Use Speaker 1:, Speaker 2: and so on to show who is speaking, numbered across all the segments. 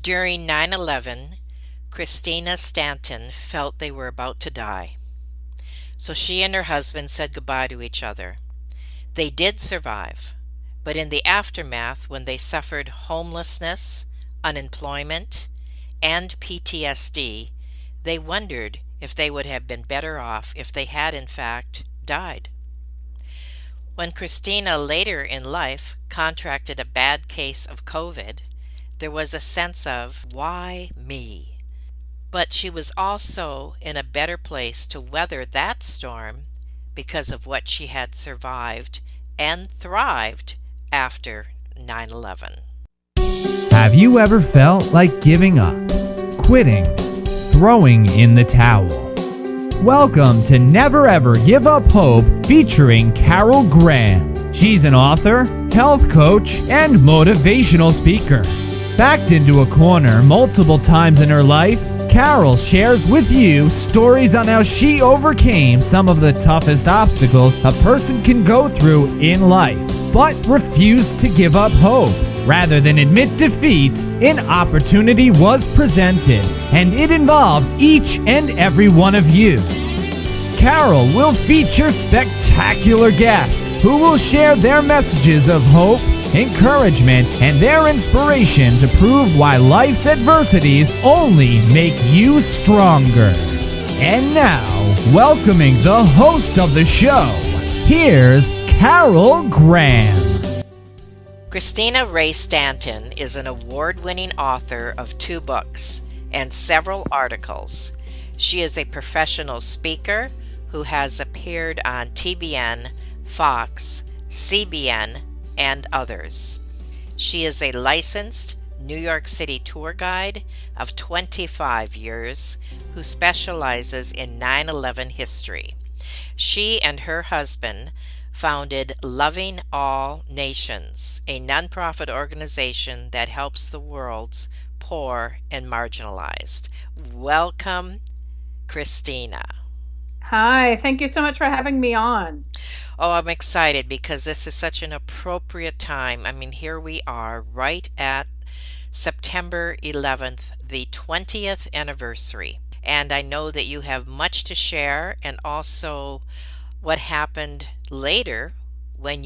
Speaker 1: During 9/11, Christina Stanton felt they were about to die. So she and her husband said goodbye to each other. They did survive, but in the aftermath, when they suffered homelessness, unemployment, and PTSD, they wondered if they would have been better off if they had in fact died. When Christina later in life contracted a bad case of COVID, there was a sense of, why me? But she was also in a better place to weather that storm because of what she had survived and thrived after 9/11.
Speaker 2: Have you ever felt like giving up, quitting, throwing in the towel? Welcome to Never Ever Give Up Hope featuring Carol Graham. She's an author, health coach, and motivational speaker. Backed into a corner multiple times in her life, Carol shares with you stories on how she overcame some of the toughest obstacles a person can go through in life, but refused to give up hope. Rather than admit defeat, an opportunity was presented, and it involves each and every one of you. Carol will feature spectacular guests who will share their messages of hope, encouragement, and their inspiration to prove why life's adversities only make you stronger. And now, welcoming the host of the show, here's Carol Graham.
Speaker 1: Christina Ray Stanton is an award-winning author of 2 books and several articles. She is a professional speaker who has appeared on TBN, Fox, CBN, and others. She is a licensed New York City tour guide of 25 years who specializes in 9/11 history. She and her husband founded Loving All Nations, a nonprofit organization that helps the world's poor and marginalized. Welcome, Christina.
Speaker 3: Hi, thank you so much for having me on.
Speaker 1: Oh, I'm excited because this is such an appropriate time. I mean, here we are right at September 11th, the 20th anniversary. And I know that you have much to share and also what happened later when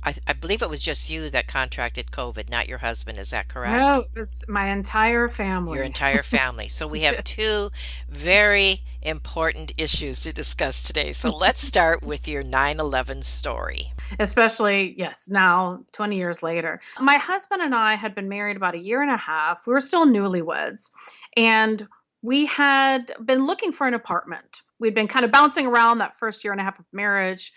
Speaker 1: I believe it was just you that contracted COVID, not your husband. Is that correct?
Speaker 3: No, it's my entire family.
Speaker 1: Your entire family. So we have 2 very important issues to discuss today. So let's start with your 9/11 story.
Speaker 3: Especially, yes, now 20 years later. My husband and I had been married about a year and a half. We were still newlyweds, and we had been looking for an apartment. We'd been kind of bouncing around that first year and a half of marriage.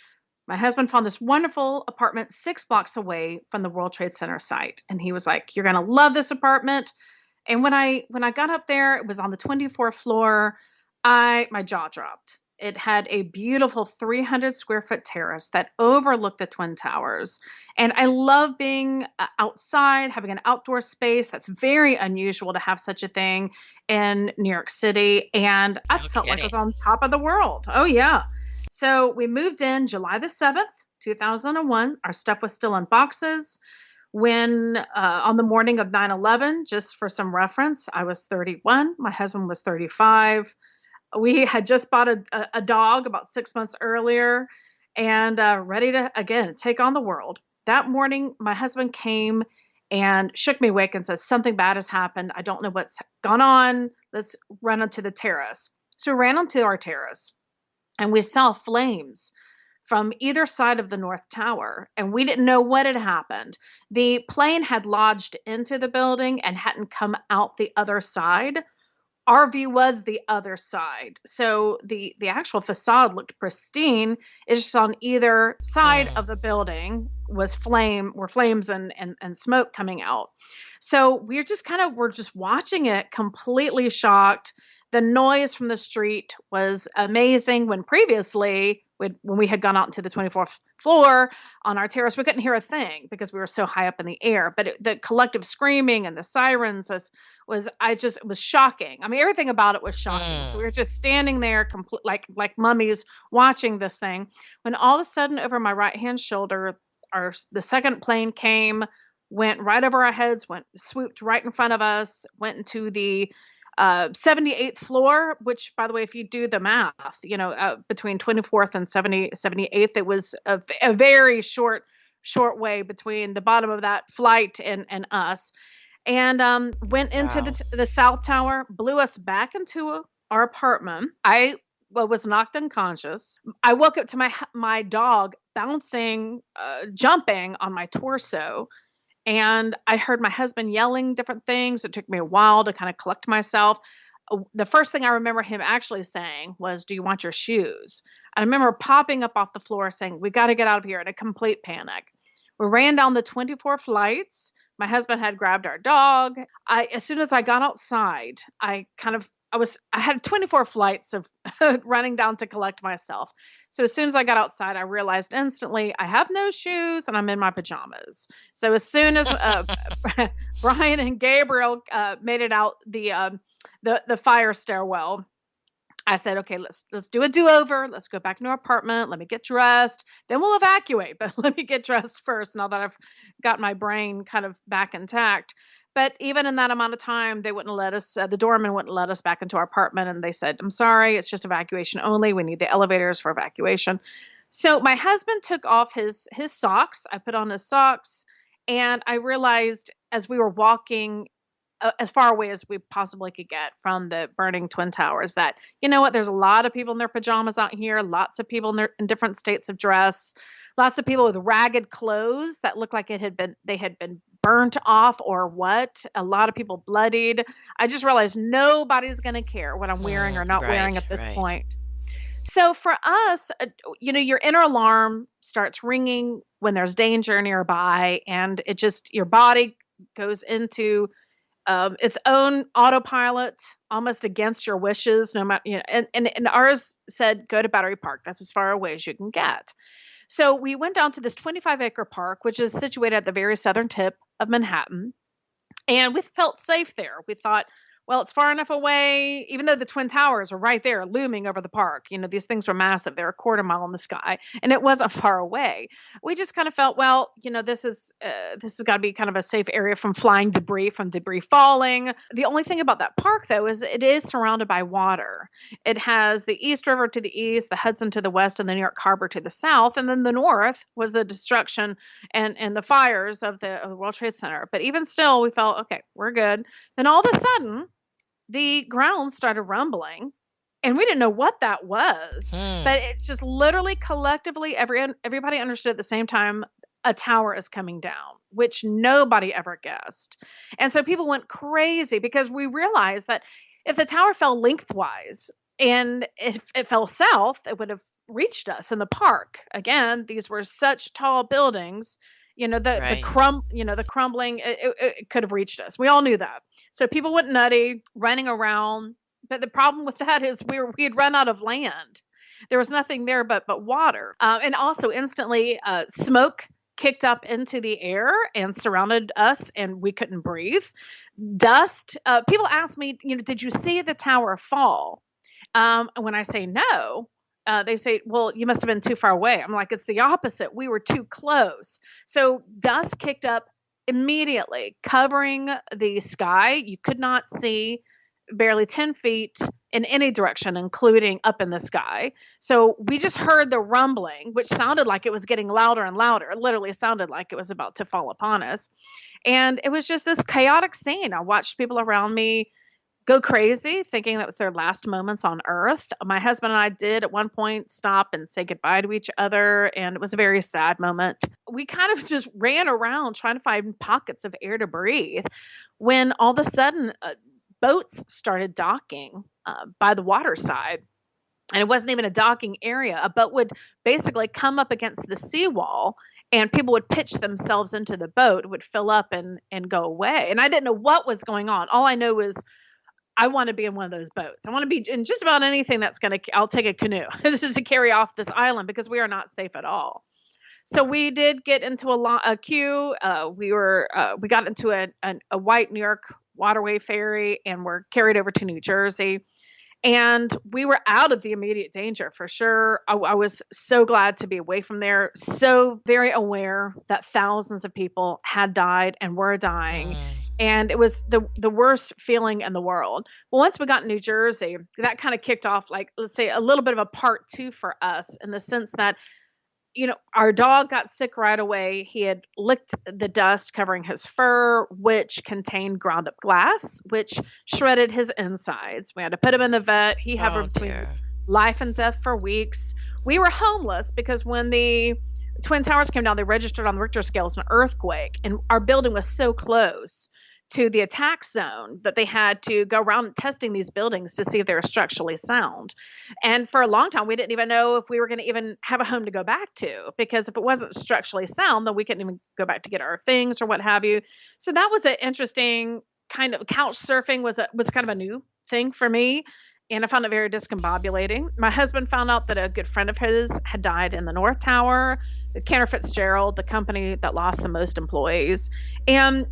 Speaker 3: My husband found this wonderful apartment 6 blocks away from the World Trade Center site. And he was like, "You're going to love this apartment." And when I got up there, it was on the 24th floor. My jaw dropped. It had a beautiful 300 square foot terrace that overlooked the Twin Towers. And I love being outside, having an outdoor space. That's very unusual to have such a thing in New York City. And I
Speaker 1: No
Speaker 3: felt like I was
Speaker 1: kidding.
Speaker 3: on top of the world. Oh, yeah. So we moved in July the 7th, 2001. Our stuff was still in boxes. When on the morning of 9/11, just for some reference, I was 31. My husband was 35. We had just bought a dog about 6 months earlier and ready to, again, take on the world. That morning, my husband came and shook me awake and said, "Something bad has happened. I don't know what's gone on. Let's run onto the terrace." So we ran onto our terrace and we saw flames from either side of the North Tower, and we didn't know what had happened. The plane had lodged into the building and hadn't come out the other side. Our view was the other side. So the actual facade looked pristine. It's just on either side
Speaker 1: Hmm.
Speaker 3: of the building were flames and smoke coming out. So we're just watching it completely shocked. The noise from the street was amazing when previously when we had gone out into the 24th floor on our terrace, we couldn't hear a thing because we were so high up in the air. But the collective screaming and the sirens it was shocking. I mean, everything about it was shocking. So we
Speaker 1: Hmm.
Speaker 3: were just standing there, like mummies, watching this thing. When all of a sudden, over my right hand shoulder, the second plane came, went right over our heads, swooped right in front of us, went into the 78th floor, which, by the way, if you do the math, between 24th and 78th, it was a very short way between the bottom of that flight and us. And went into
Speaker 1: Wow.
Speaker 3: the South Tower, blew us back into our apartment. I was knocked unconscious. I woke up to my dog bouncing, jumping on my torso, and I heard my husband yelling different things. It took me a while to kind of collect myself. The first thing I remember him actually saying was, "Do you want your shoes?" I remember popping up off the floor saying, "We got to get out of here," in a complete panic. We ran down the 24 flights. My husband had grabbed our dog. As soon as I got outside, I had 24 flights of running down to collect myself. So as soon as I got outside, I realized instantly I have no shoes and I'm in my pajamas. So as soon as Brian and Gabriel made it out the fire stairwell, I said, "Okay, let's do a do-over. Let's go back into our apartment. Let me get dressed. Then we'll evacuate. But let me get dressed first now that I've got my brain kind of back intact." But even in that amount of time, they wouldn't let us. The doorman wouldn't let us back into our apartment, and they said, "I'm sorry, it's just evacuation only. We need the elevators for evacuation." So my husband took off his socks. I put on his socks, and I realized as we were walking as far away as we possibly could get from the burning twin towers that, you know what, there's a lot of people in their pajamas out here, lots of people in different states of dress, lots of people with ragged clothes that look like they had been burnt off or what, a lot of people bloodied. I just realized nobody's going to care what I'm wearing or not wearing
Speaker 1: Right,
Speaker 3: at this
Speaker 1: right.
Speaker 3: point. So for us, your inner alarm starts ringing when there's danger nearby, and your body goes into its own autopilot, almost against your wishes. No matter, and ours said go to Battery Park. That's as far away as you can get. So we went down to this 25-acre park, which is situated at the very southern tip of Manhattan, and we felt safe there. We thought, well, it's far enough away, even though the Twin Towers were right there looming over the park. These things were massive. They were a quarter mile in the sky, and it wasn't far away. We just kind of felt, well, this has got to be kind of a safe area from flying debris, from debris falling. The only thing about that park, though, is it is surrounded by water. It has the East River to the east, the Hudson to the west, and the New York Harbor to the south. And then the north was the destruction and the fires of the World Trade Center. But even still, we felt, okay, we're good. Then all of a sudden, the ground started rumbling, and we didn't know what that was.
Speaker 1: Hmm.
Speaker 3: But it just literally collectively, everybody understood at the same time a tower is coming down, which nobody ever guessed. And so people went crazy because we realized that if the tower fell lengthwise and if it fell south, it would have reached us in the park. Again, these were such tall buildings.
Speaker 1: Right.
Speaker 3: The crumbling, it could have reached us. We all knew that. So people went nutty, running around. But the problem with that is we had run out of land. There was nothing there but water, and also instantly smoke kicked up into the air and surrounded us, and we couldn't breathe. Dust. People ask me, did you see the tower fall? And when I say no, they say, well, you must have been too far away. I'm like, it's the opposite. We were too close. So dust kicked up immediately, covering the sky. You could not see barely 10 feet in any direction, including up in the sky. So we just heard the rumbling, which sounded like it was getting louder and louder. It literally sounded like it was about to fall upon us. And it was just this chaotic scene. I watched people around me go crazy, thinking that was their last moments on Earth. My husband and I did at one point stop and say goodbye to each other, and it was a very sad moment. We kind of just ran around trying to find pockets of air to breathe when all of a sudden boats started docking by the water side. And it wasn't even a docking area. A boat would basically come up against the seawall, and people would pitch themselves into the boat, it would fill up and go away. And I didn't know what was going on. All I know is I want to be in one of those boats. I want to be in just about anything I'll take a canoe just to carry off this island because we are not safe at all. So we did get into a queue. We got into a white New York waterway ferry and were carried over to New Jersey. And we were out of the immediate danger for sure. I was so glad to be away from there, so very aware that thousands of people had died and were dying.
Speaker 1: Mm.
Speaker 3: And it was the worst feeling in the world. Well, once we got in New Jersey, that kind of kicked off, like, let's say, a little bit of a part two for us, in the sense that, our dog got sick right away. He had licked the dust covering his fur, which contained ground up glass, which shredded his insides. We had to put him in the vet. He
Speaker 1: Oh,
Speaker 3: hovered between
Speaker 1: dear.
Speaker 3: life and death for weeks. We were homeless because when the Twin Towers came down, they registered on the Richter scale as an earthquake, and our building was so close to the attack zone that they had to go around testing these buildings to see if they were structurally sound. And for a long time, we didn't even know if we were going to even have a home to go back to, because if it wasn't structurally sound, then we couldn't even go back to get our things or what have you. So that was an interesting kind of, couch surfing was kind of a new thing for me. And I found it very discombobulating. My husband found out that a good friend of his had died in the North Tower, Cantor Fitzgerald, the company that lost the most employees. And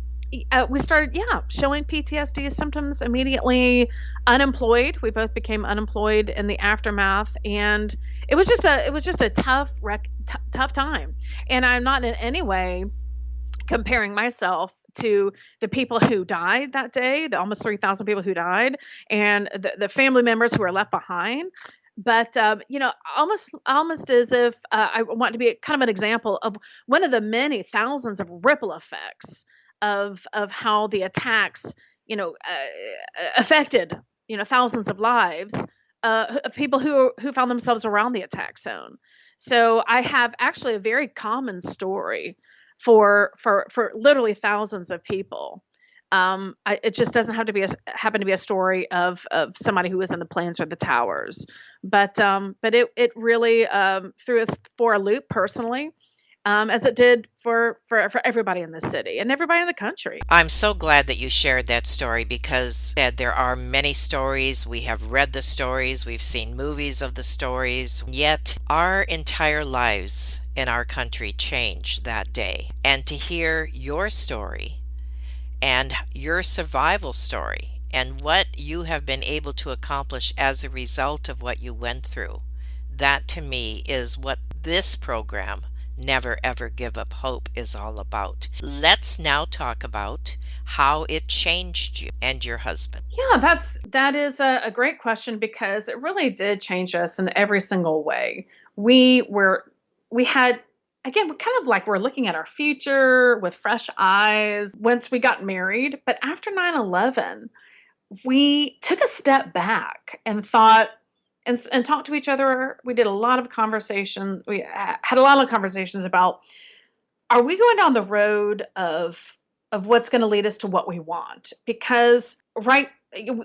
Speaker 3: we started, showing PTSD symptoms immediately. Unemployed, we both became unemployed in the aftermath, and it was just a tough time. And I'm not in any way comparing myself to the people who died that day, the almost 3,000 people who died, and the family members who were left behind. But almost as if I want to be kind of an example of one of the many thousands of ripple effects of how the attacks, affected, thousands of lives, of people who found themselves around the attack zone. So I have actually a very common story for literally thousands of people. It just doesn't have to be happen to be a story of somebody who was in the planes or the towers, but it really threw us for a loop personally, as it did for everybody in the city and everybody in the country.
Speaker 1: I'm so glad that you shared that story because there are many stories. We have read the stories, we've seen movies of the stories, yet our entire lives in our country changed that day. And to hear your story and your survival story and what you have been able to accomplish as a result of what you went through, that to me is what this program, Never Ever Give Up Hope, is all about. Let's now talk about how it changed you and your husband.
Speaker 3: Yeah, that is a great question, because it really did change us in every single way. We had, again, we kind of like we're looking at our future with fresh eyes once we got married. But after 9/11, we took a step back and thought, and talked to each other. We did a lot of conversation. We had a lot of conversations about, are we going down the road of what's going to lead us to what we want? Because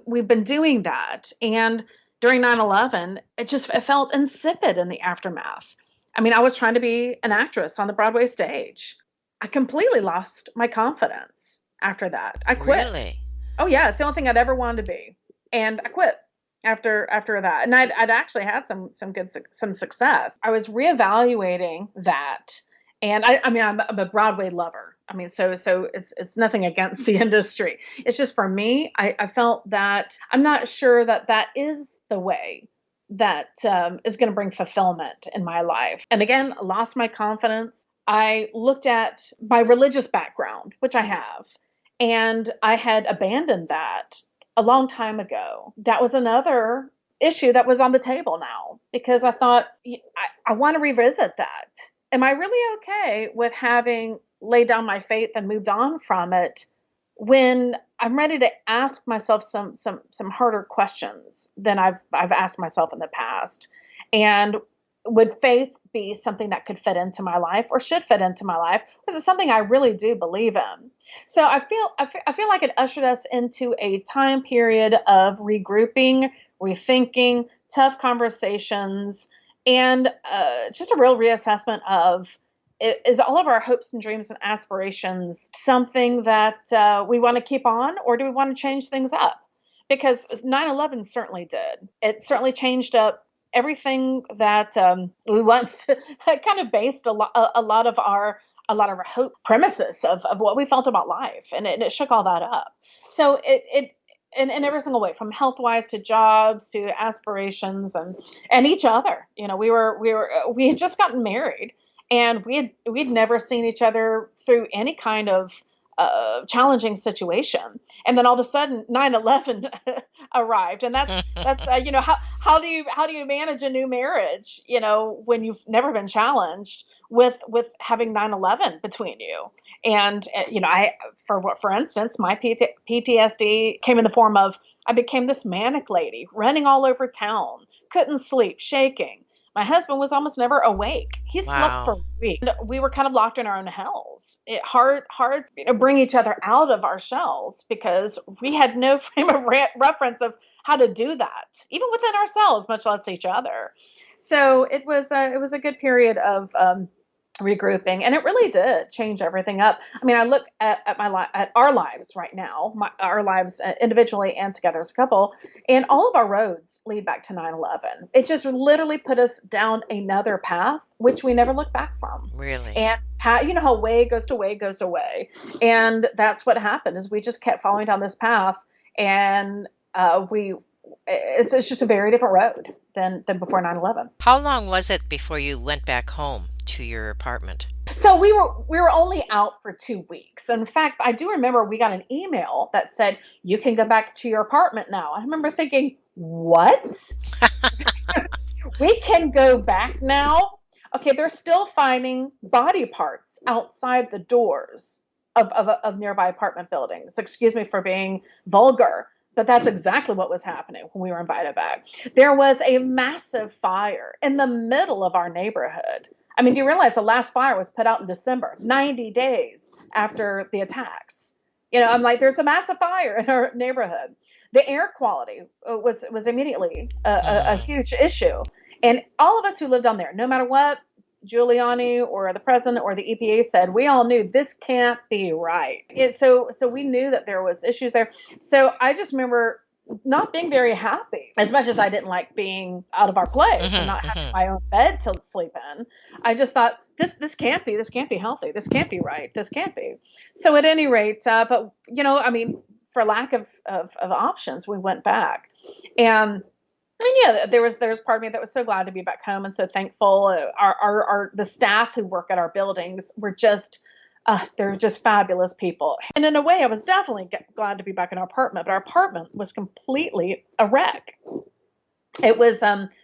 Speaker 3: we've been doing that, and during 9/11, it felt insipid in the aftermath. I mean, I was trying to be an actress on the Broadway stage. I completely lost my confidence after that. I quit.
Speaker 1: Really?
Speaker 3: Oh yeah, it's the only thing I'd ever wanted to be, and I quit after that. And I'd actually had some success. I was reevaluating that, and I mean, I'm a Broadway lover. I mean, so it's nothing against the industry. It's just, for me, I felt that I'm not sure that is the way that is going to bring fulfillment in my life. And again, lost my confidence. I looked at my religious background, which I have, and I had abandoned that a long time ago. That was another issue that was on the table now, because I thought, I want to revisit that. Am I really okay with having laid down my faith and moved on from it, when I'm ready to ask myself some harder questions than I've asked myself in the past? And would faith be something that could fit into my life, or should fit into my life? Because it's something I really do believe in. So I feel like it ushered us into a time period of regrouping, rethinking, tough conversations, and just a real reassessment of, is all of our hopes and dreams and aspirations something that we want to keep on, or do we want to change things up? Because 9/11 certainly did. It certainly changed up everything that we once kind of based a lot of our hope premises of what we felt about life, and it shook all that up. So in every single way, from health wise to jobs to aspirations and each other. We had just gotten married, and we'd never seen each other through any kind of challenging situation. And then all of a sudden 9/11 arrived, and that's how do you manage a new marriage, when you've never been challenged with having 9/11 between you. And I for instance, my PTSD came in the form of, I became this manic lady running all over town, couldn't sleep, shaking. My husband was almost never awake. He slept
Speaker 1: Wow.
Speaker 3: for weeks. We were kind of locked in our own hells. Hard to bring each other out of our shells, because we had no frame of reference of how to do that, even within ourselves, much less each other. So it was a good period of regrouping, and it really did change everything up. I mean, I look at our lives right now, our lives individually and together as a couple, and all of our roads lead back to 9/11. It just literally put us down another path which we never looked back from.
Speaker 1: Really?
Speaker 3: And how way goes to way goes to way, and that's what happened, is we just kept following down this path. And we it's just a very different road than before 9/11.
Speaker 1: How long was it before you went back home to your apartment?
Speaker 3: So we were only out for 2 weeks. In fact, I do remember we got an email that said, "You can go back to your apartment now." I remember thinking, "What? We can go back now?" Okay, they're still finding body parts outside the doors of nearby apartment buildings. Excuse me for being vulgar, but that's exactly what was happening when we were invited back. There was a massive fire in the middle of our neighborhood. I mean, do you realize the last fire was put out in December, 90 days after the attacks? I'm like, there's a massive fire in our neighborhood. The air quality was immediately a
Speaker 1: Mm.
Speaker 3: huge issue. And all of us who lived on there, no matter what Giuliani or the president or the EPA said, we all knew this can't be right. So we knew that there was issues there. So I just remember not being very happy. As much as I didn't like being out of our place and not having my own bed to sleep in, I just thought, this can't be healthy. This can't be right. This can't be. So at any rate, but I mean, for lack of options, we went back. And yeah, there was part of me that was so glad to be back home and so thankful. The staff who work at our buildings were just they're just fabulous people. And in a way, I was definitely glad to be back in our apartment, but our apartment was completely a wreck. It was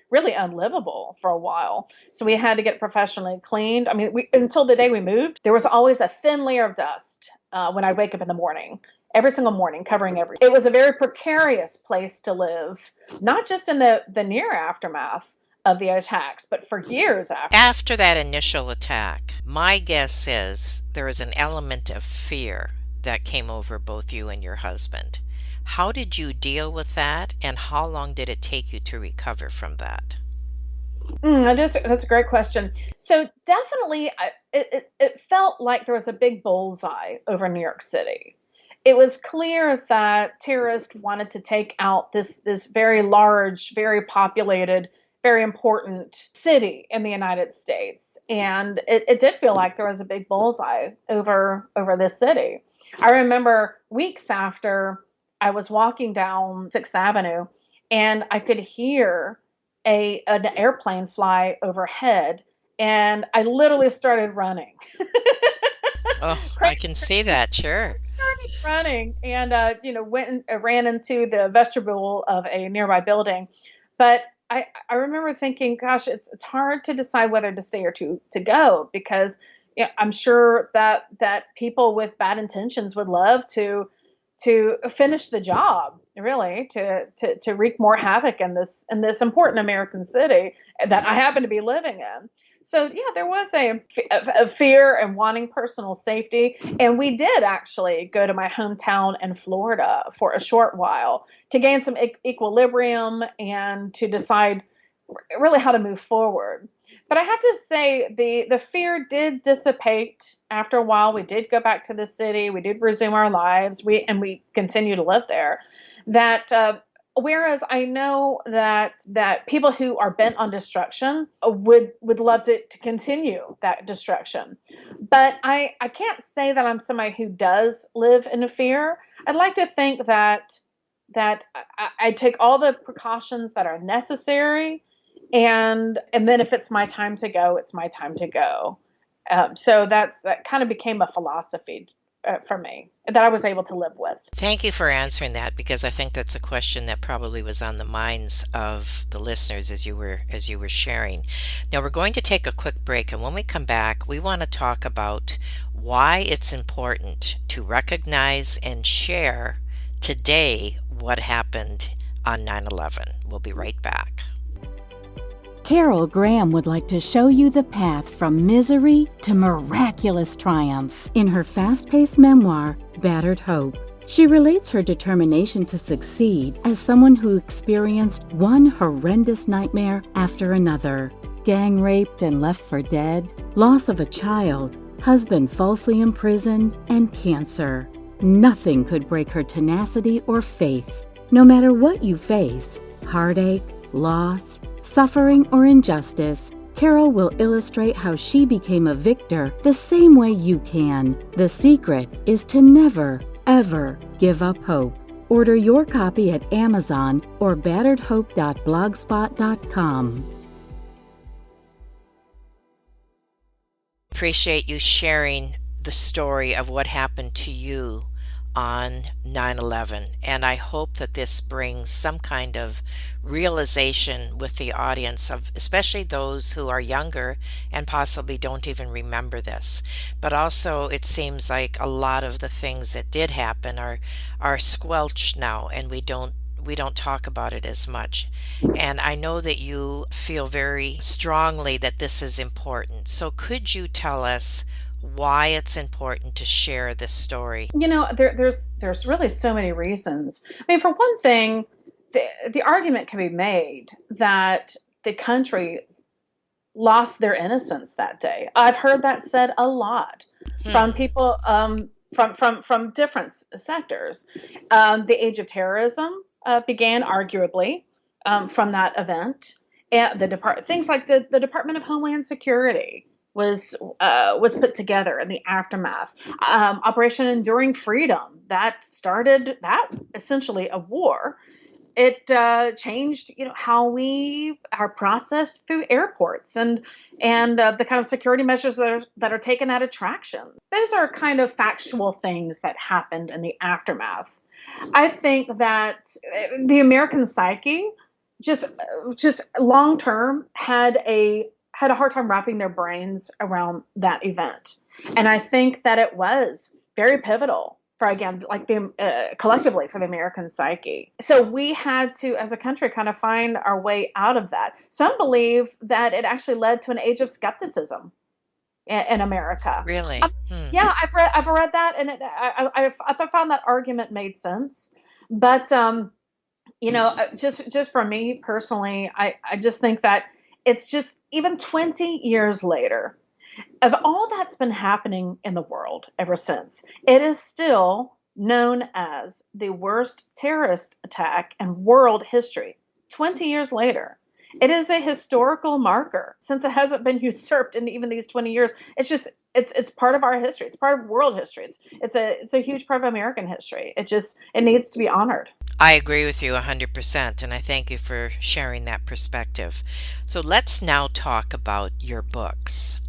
Speaker 3: really unlivable for a while. So we had to get professionally cleaned. I mean, until the day we moved, there was always a thin layer of dust when I wake up in the morning. Every single morning, covering everything. It was a very precarious place to live, not just in the near aftermath of the attacks, but for years after.
Speaker 1: After that initial attack, my guess is there was an element of fear that came over both you and your husband. How did you deal with that, and how long did it take you to recover from that?
Speaker 3: That's a great question. So definitely, it felt like there was a big bullseye over New York City. It was clear that terrorists wanted to take out this very large, very populated, very important city in the United States. And it did feel like there was a big bullseye over this city. I remember weeks after, I was walking down 6th Avenue, and I could hear an airplane fly overhead, and I literally started running.
Speaker 1: Oh, I can see that, sure.
Speaker 3: Running, and went and ran into the vestibule of a nearby building. But I remember thinking, gosh, it's hard to decide whether to stay or to go, because I'm sure that people with bad intentions would love to finish the job, really, to wreak more havoc in this important American city that I happen to be living in. So yeah, there was a fear and wanting personal safety, and we did actually go to my hometown in Florida for a short while to gain some equilibrium and to decide really how to move forward. But I have to say, the fear did dissipate after a while. We did go back to the city. We did resume our lives. We continue to live there. Whereas I know that people who are bent on destruction would love to continue that destruction. But I can't say that I'm somebody who does live in fear. I'd like to think that that I take all the precautions that are necessary, and then if it's my time to go, it's my time to go. So that kind of became a philosophy for me that I was able to live with.
Speaker 1: Thank you for answering that, because I think that's a question that probably was on the minds of the listeners as you were sharing. Now we're going to take a quick break, and when we come back, we want to talk about why it's important to recognize and share today what happened on 9/11. We'll be right back.
Speaker 4: Carol Graham would like to show you the path from misery to miraculous triumph in her fast-paced memoir, Battered Hope. She relates her determination to succeed as someone who experienced one horrendous nightmare after another. Gang raped and left for dead, loss of a child, husband falsely imprisoned, and cancer. Nothing could break her tenacity or faith. No matter what you face, heartache, loss, suffering, or injustice, Carol will illustrate how she became a victor the same way you can. The secret is to never, ever give up hope. Order your copy at Amazon or batteredhope.blogspot.com.
Speaker 1: Appreciate you sharing the story of what happened to you on 9/11, and I hope that this brings some kind of realization with the audience, of especially those who are younger and possibly don't even remember this. But also, it seems like a lot of the things that did happen are squelched now, and we don't talk about it as much. And I know that you feel very strongly that this is important. So could you tell us why it's important to share this story?
Speaker 3: There's really so many reasons. I mean, for one thing, the argument can be made that the country lost their innocence that day. I've heard that said a lot from people from different sectors. The Age of Terrorism began arguably from that event, and things like the Department of Homeland Security was put together in the aftermath. Operation Enduring Freedom, that started that essentially a war. It changed, how we are processed through airports, and the kind of security measures that are taken at attractions. Those are kind of factual things that happened in the aftermath. I think that the American psyche just long term had a hard time wrapping their brains around that event. And I think that it was very pivotal for, again, like collectively for the American psyche. So we had to, as a country, kind of find our way out of that. Some believe that it actually led to an age of skepticism in America.
Speaker 1: Really?
Speaker 3: Yeah, I've read that, and I found that argument made sense. But just for me personally, I just think that it's just, even 20 years later, of all that's been happening in the world ever since, it is still known as the worst terrorist attack in world history. 20 years later, it is a historical marker, since it hasn't been usurped in even these 20 years. It's part of our history. It's part of world history. It's a huge part of American history. It needs to be honored.
Speaker 1: I agree with you 100%, and I thank you for sharing that perspective. So let's now talk about your books.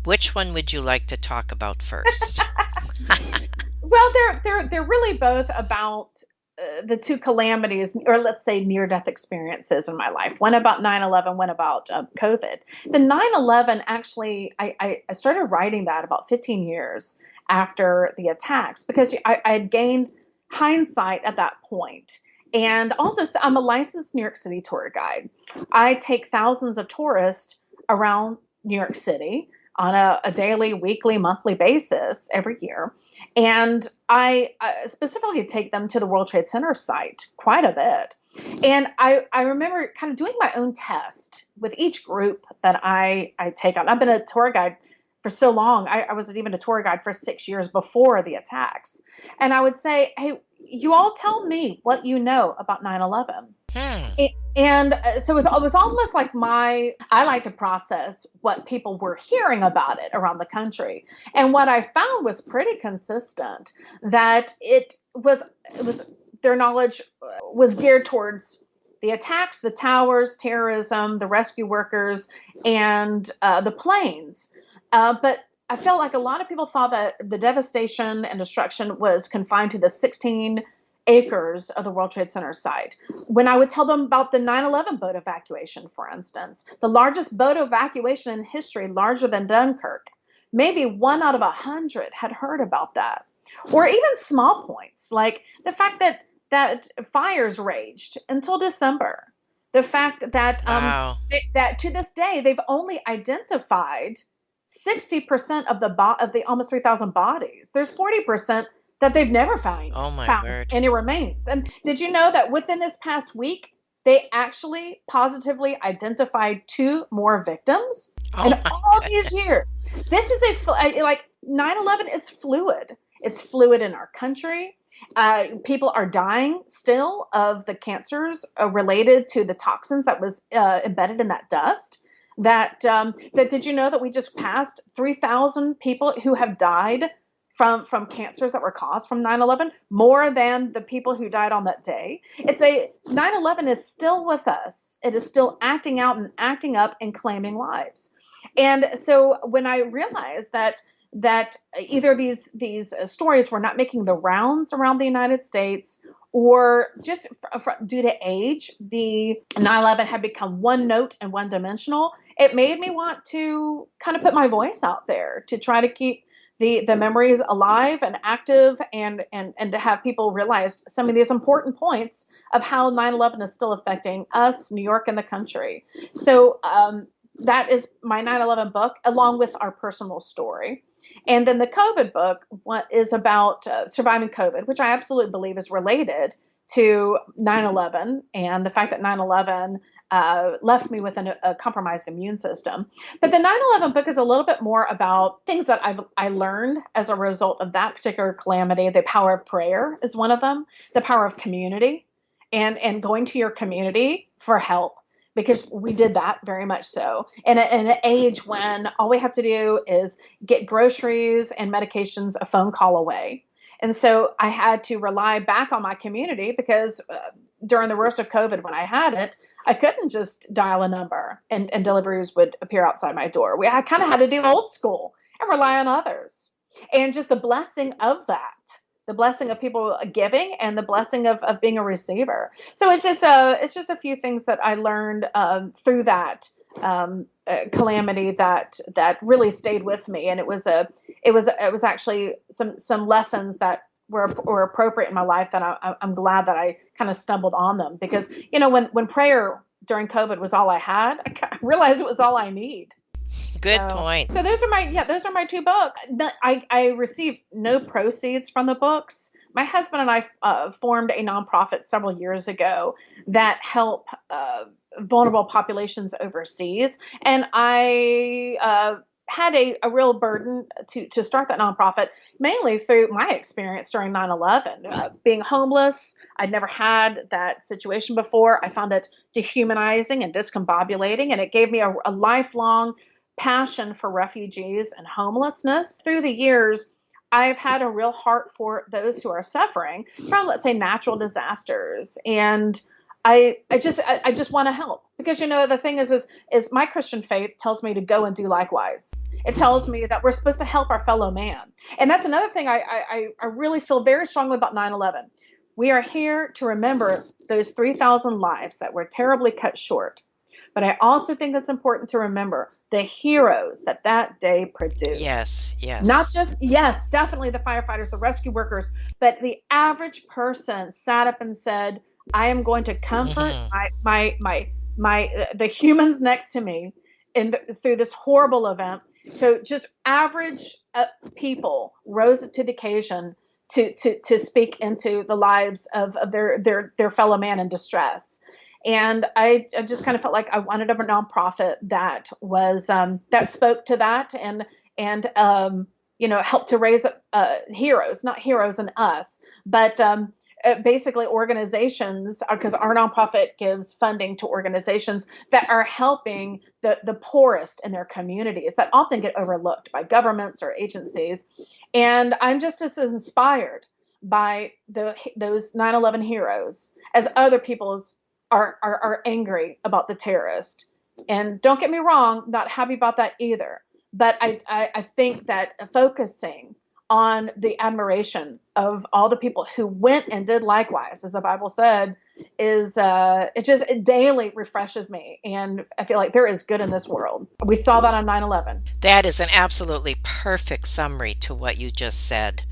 Speaker 1: Which one would you like to talk about first?
Speaker 3: Well, they're really both about the two calamities, or let's say near-death experiences in my life. One about 9/11, one about COVID. The 9/11, actually, I started writing that about 15 years after the attacks, because I had gained hindsight at that point. And also, so I'm a licensed New York City tour guide. I take thousands of tourists around New York City on a daily, weekly, monthly basis every year. And I specifically take them to the World Trade Center site quite a bit. And I remember kind of doing my own test with each group that I take on. I've been a tour guide for so long. I was even a tour guide for 6 years before the attacks. And I would say, hey, you all tell me what you know about 9/11. And so it was almost like I like to process what people were hearing about it around the country. And what I found was pretty consistent, that it was their knowledge was geared towards the attacks, the towers, terrorism, the rescue workers, and the planes. But I felt like a lot of people thought that the devastation and destruction was confined to the 16 acres of the World Trade Center site. When I would tell them about the 9/11 boat evacuation, for instance, the largest boat evacuation in history, larger than Dunkirk, maybe 1 out of 100 had heard about that. Or even small points, like the fact that fires raged until December. The fact that
Speaker 1: Wow.
Speaker 3: that to this day they've only identified 60% of the almost 3,000 bodies. There's 40% that they've never
Speaker 1: Oh my
Speaker 3: found
Speaker 1: word.
Speaker 3: any remains. And did you know that within this past week they actually positively identified 2 more victims
Speaker 1: Oh
Speaker 3: in
Speaker 1: my
Speaker 3: all these
Speaker 1: goodness.
Speaker 3: years? This is like 9/11 is fluid. It's fluid in our country. People are dying still of the cancers related to the toxins that was embedded in that dust. That did you know that we just passed 3,000 people who have died from cancers that were caused from 9/11, more than the people who died on that day. 9/11 is still with us. It is still acting out and acting up and claiming lives. And so when I realized that either these stories were not making the rounds around the United States, or just due to age, the 9/11 had become one note and one dimensional. It made me want to kind of put my voice out there to try to keep the memories alive and active, and to have people realize some of these important points of how 9/11 is still affecting us, New York, and the country. So that is my 9/11 book, along with our personal story. And then the COVID book is about surviving COVID, which I absolutely believe is related to 9/11 and the fact that 9/11 left me with a compromised immune system. But the 9/11 book is a little bit more about things that I learned as a result of that particular calamity. The power of prayer is one of them, the power of community, and going to your community for help, because we did that very much so. In an age when all we have to do is get groceries and medications a phone call away. And so I had to rely back on my community, because during the worst of COVID, when I had it, I couldn't just dial a number and deliveries would appear outside my door. I kind of had to do old school and rely on others. And just the blessing of that, the blessing of people giving, and the blessing of being a receiver. So it's just a few things that I learned through that calamity that really stayed with me. And it was actually some lessons that were appropriate in my life, that I'm glad that I kind of stumbled on them, because when prayer during COVID was all I had, I realized it was all I need.
Speaker 1: Good point.
Speaker 3: So those are my 2 books. I received no proceeds from the books. My husband and I formed a nonprofit several years ago that help vulnerable populations overseas, and I had a real burden to start that nonprofit, mainly through my experience during 9/11. Being homeless, I'd never had that situation before. I found it dehumanizing and discombobulating, and it gave me a lifelong passion for refugees and homelessness. Through the years, I've had a real heart for those who are suffering from, let's say, natural disasters. And I just want to help, because the thing is my Christian faith tells me to go and do likewise. It tells me that we're supposed to help our fellow man. And that's another thing I really feel very strongly about 9/11. We are here to remember those 3,000 lives that were terribly cut short. But I also think it's important to remember the heroes that day produced.
Speaker 1: Yes,
Speaker 3: Not
Speaker 1: yes.
Speaker 3: just, yes, definitely the firefighters, the rescue workers, but the average person sat up and said, I am going to comfort
Speaker 1: Hmm.
Speaker 3: the humans next to me through this horrible event. So just average people rose to the occasion to speak into the lives of their fellow man in distress. And I just kind of felt like I wanted a nonprofit that was that spoke to that, and helped to raise up heroes, not heroes in us, but basically organizations, because our nonprofit gives funding to organizations that are helping the poorest in their communities that often get overlooked by governments or agencies. And I'm just as inspired by those 9/11 heroes as other people's are angry about the terrorist. And don't get me wrong, not happy about that either. But I think that focusing on the admiration of all the people who went and did likewise, as the Bible said, is it daily refreshes me. And I feel like there is good in this world. We saw that on 9/11.
Speaker 1: That is an absolutely perfect summary to what you just said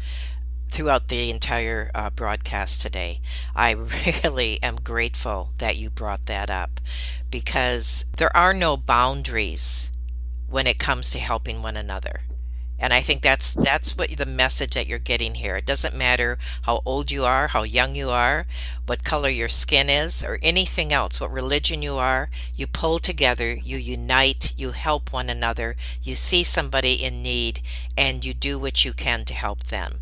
Speaker 1: throughout the entire broadcast today. I really am grateful that you brought that up, because there are no boundaries when it comes to helping one another. And I think that's what the message that you're getting here. It doesn't matter how old you are, how young you are, what color your skin is, or anything else, what religion you are. You pull together, you unite, you help one another, you see somebody in need, and you do what you can to help them.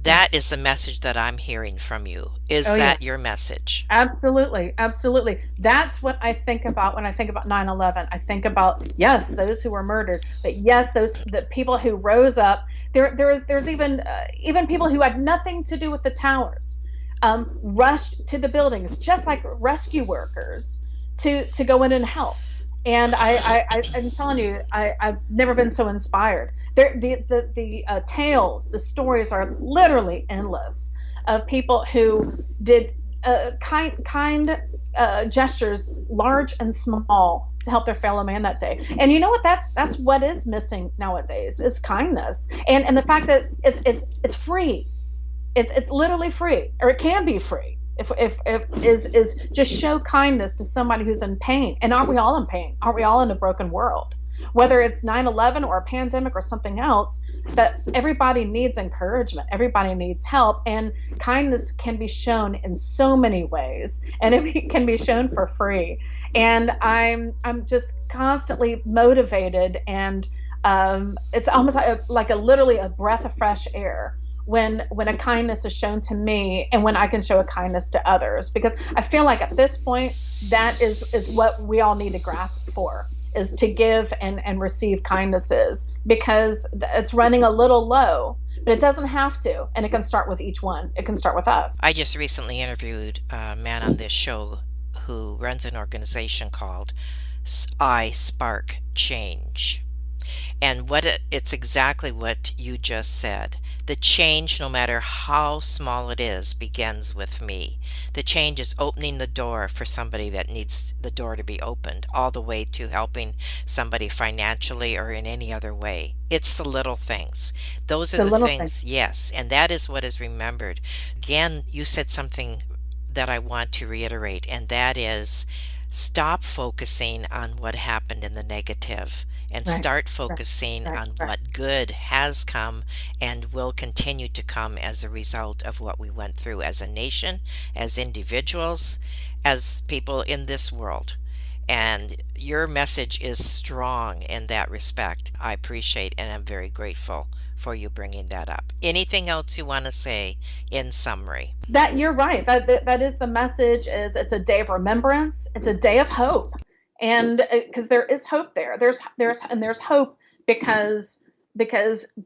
Speaker 1: That is the message that I'm hearing from you. Is that your message?
Speaker 3: Absolutely. Absolutely. That's what I think about when I think about 9/11. I think about, yes, those who were murdered, but yes, the people who rose up. There's even people who had nothing to do with the towers, rushed to the buildings, just like rescue workers, to go in and help. And I'm telling you, I've never been so inspired. The tales, the stories are literally endless of people who did kind gestures, large and small, to help their fellow man that day. And you know what? That's what is missing nowadays, is kindness, and the fact that it's free. It's literally free, or it can be free. If is just show kindness to somebody who's in pain. And aren't we all in pain? Aren't we all in a broken world? Whether it's 9/11 or a pandemic or something else, but everybody needs encouragement. Everybody needs help, and kindness can be shown in so many ways, and it can be shown for free. And I'm just constantly motivated, and it's almost like literally a breath of fresh air when a kindness is shown to me, and when I can show a kindness to others, because I feel like at this point that is what we all need to grasp for, is to give and receive kindnesses, because it's running a little low, but it doesn't have to, and it can start with each one. It can start with us.
Speaker 1: I just recently interviewed a man on this show who runs an organization called I Spark Change. And it's exactly what you just said. The change, no matter how small it is, begins with me. The change is opening the door for somebody that needs the door to be opened, all the way to helping somebody financially or in any other way. It's the little things. Those are the things, yes, and that is what is remembered. Again, you said something that I want to reiterate, and that is, stop focusing on what happened in the negative, and start focusing on what good has come and will continue to come as a result of what we went through as a nation, as individuals, as people in this world. And your message is strong in that respect. I appreciate and I'm very grateful for you bringing that up. Anything else you want to say in summary?
Speaker 3: That you're right. That is the message. Is it's a day of remembrance. It's a day of hope. And because there is hope there, there's hope, because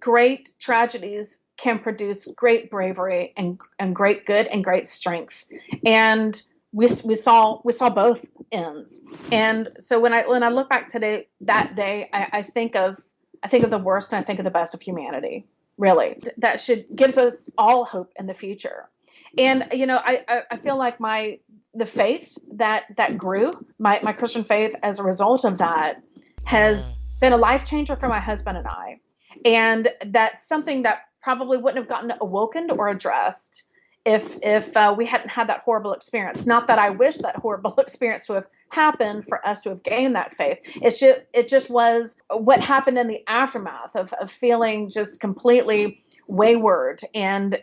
Speaker 3: great tragedies can produce great bravery and great good and great strength, and we saw both ends. And so when I look back today, that day, I think of the worst and I think of the best of humanity. Really, that should gives us all hope in the future. And I feel like the faith that grew, my Christian faith as a result of that, has been a life changer for my husband and I. And that's something that probably wouldn't have gotten awoken or addressed if we hadn't had that horrible experience. Not that I wish that horrible experience to have happened for us to have gained that faith. It just was what happened in the aftermath of feeling just completely wayward, and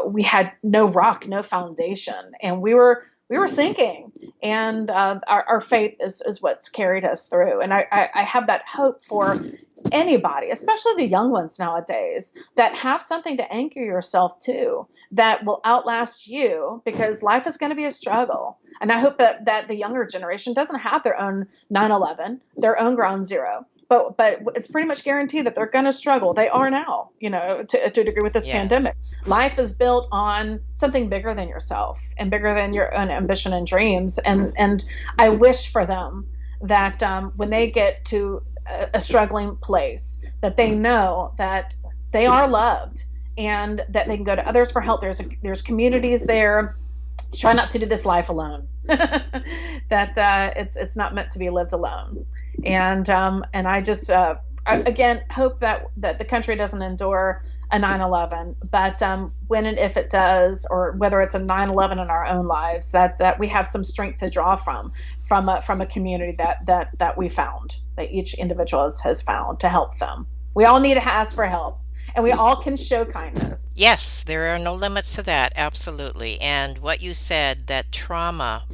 Speaker 3: we had no rock, no foundation, and we were sinking, and our faith is what's carried us through. And I have that hope for anybody, especially the young ones nowadays, that have something to anchor yourself to that will outlast you, because life is going to be a struggle. And I hope that the younger generation doesn't have their own 9/11, their own ground zero, but it's pretty much guaranteed that they're going to struggle. They are now, to a degree with this pandemic. Life is built on something bigger than yourself and bigger than your own ambition and dreams. And I wish for them that when they get to a struggling place, that they know that they are loved and that they can go to others for help. There's communities there. Try not to do this life alone. That it's not meant to be lived alone. And I just again hope that the country doesn't endure a 9/11, but when and if it does, or whether it's a 9/11 in our own lives, that we have some strength to draw from a community that we found, that each individual has found, to help them. We all need to ask for help, and we all can show kindness.
Speaker 1: Yes, there are no limits to that, absolutely. And what you said, that trauma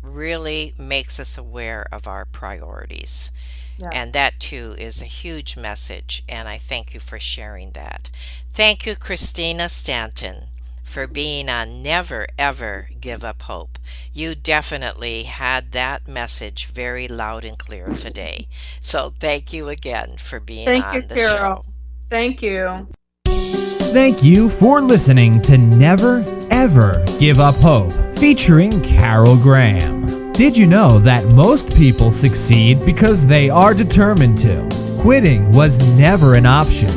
Speaker 1: really makes us aware of our priorities.
Speaker 3: Yes.
Speaker 1: And that too is a huge message, and I thank you for sharing that. Thank you, Christina Stanton, for being on Never Ever Give Up Hope. You definitely had that message very loud and clear today. So thank you again for being on the show.
Speaker 3: Thank you.
Speaker 2: Thank you for listening to Never Ever Give Up Hope, featuring Carol Graham. Did you know that most people succeed because they are determined to? Quitting was never an option.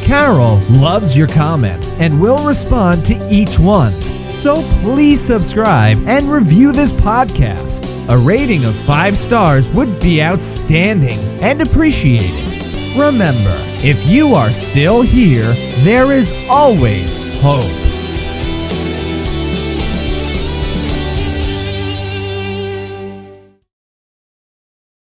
Speaker 2: Carol loves your comments and will respond to each one. So please subscribe and review this podcast. A rating of 5 stars would be outstanding and appreciated. Remember, if you are still here, there is always hope.